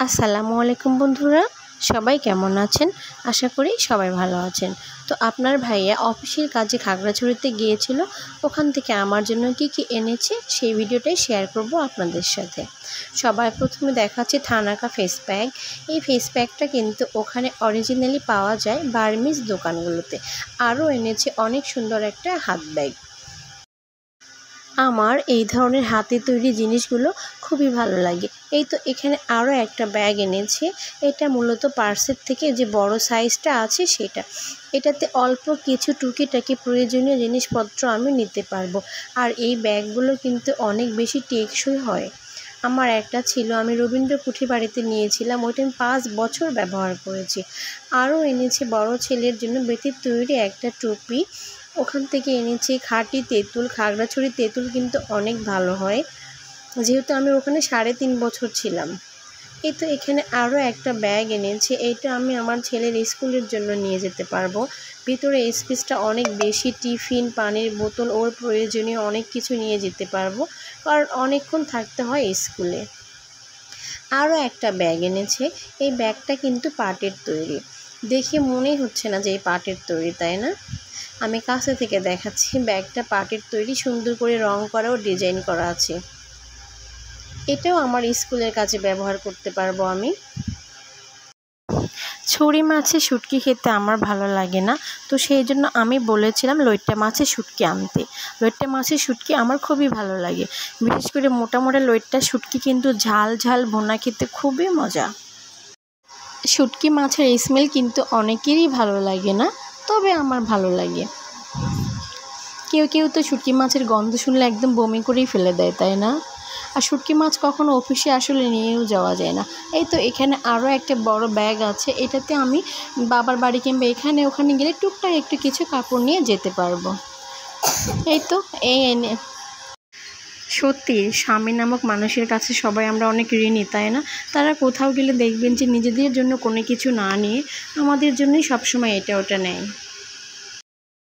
আসসালামু আলাইকুম বন্ধুরা, সবাই কেমন আছেন? আশা করি সবাই ভালো আছেন। তো আপনার ভাইয়া অফিসের কাজে খাগড়াছড়িতে গিয়েছিল, ওখান থেকে আমার জন্য কি কি এনেছে সেই ভিডিওটাই শেয়ার করব আপনাদের সাথে। সবার প্রথমে দেখাচ্ছি থানাকা ফেস প্যাক। এই ফেস প্যাকটা কিন্তু ওখানে অরিজিনালি পাওয়া যায় বার্মিজ দোকানগুলোতে। আরও এনেছে অনেক সুন্দর একটা হাত ব্যাগ। আমার এই ধরনের হাতে তৈরি জিনিসগুলো খুবই ভালো লাগে। এই তো এখানে আরও একটা ব্যাগ এনেছে। এটা মূলত পার্সের থেকে যে বড় সাইজটা আছে সেটা। এটাতে অল্প কিছু টুকিটাকি প্রয়োজনীয় জিনিসপত্র আমি নিতে পারবো। আর এই ব্যাগগুলো কিন্তু অনেক বেশি টেকসই হয়। আমার একটা ছিল, আমি রবীন্দ্র কুঠি বাড়িতে নিয়েছিলাম, ওইটা আমি 5 বছর ব্যবহার করেছি। আরও এনেছে বড় ছেলের জন্য বেতের তৈরি একটা টুপি। ওখান থেকে এনেছি খাঁটি তেঁতুল। খাগড়াছড়ির তেঁতুল কিন্তু অনেক ভালো হয়, যেহেতু আমি ওখানে 3.5 বছর ছিলাম। এই তো এখানে আরও একটা ব্যাগ এনেছে। এইটা আমি আমার ছেলের স্কুলের জন্য নিয়ে যেতে পারবো। ভিতরে স্পেসটা অনেক বেশি, টিফিন, পানির বোতল, ওর প্রয়োজনীয় অনেক কিছু নিয়ে যেতে পারবো, কারণ অনেকক্ষণ থাকতে হয় স্কুলে। আরও একটা ব্যাগ এনেছে। এই ব্যাগটা কিন্তু পাটের তৈরি। দেখে মনেই হচ্ছে না যে এই পাটের তৈরি, তাই না? আমি কাছে থেকে দেখাচ্ছি। ব্যাগটা পাটের তৈরি, সুন্দর করে রং করা ও ডিজাইন করা আছে। এটাও আমার স্কুলের কাজে ব্যবহার করতে পারবো আমি। ছুরি মাছে শুটকি খেতে আমার ভালো লাগে না, তো সেই জন্য আমি বলেছিলাম লইট্টা মাছের শুটকি আনতে। লইট্টা মাছের শুটকি আমার খুবই ভালো লাগে। বিশেষ করে মোটা মোটা লইট্টা শুটকি কিন্তু ঝাল ঝাল ভুনা খেতে খুবই মজা। শুটকি মাছের স্মেল কিন্তু অনেকেরই ভালো লাগে না, তবে আমার ভালো লাগে। কেউ কেউ তো শুটকি মাছের গন্ধ শুনলে একদম বমি করেই ফেলে দেয়, তাই না? আর শুটকি মাছ কখনো অফিসে আসলে নিয়েও যাওয়া যায় না। এই তো এখানে আরও একটা বড় ব্যাগ আছে। এটাতে আমি বাবার বাড়ি কিংবা এখানে ওখানে গেলে টুকটাক একটু কিছু কাপড় নিয়ে যেতে পারবো। এই তো এই এনে সত্যি স্বামী নামক মানুষের কাছে সবাই আমরা অনেক ঋণী, তাই না? তারা কোথাও গেলে দেখবেন যে নিজেদের জন্য কোনো কিছু না নিয়ে আমাদের জন্যই সবসময় এটা ওটা নেয়।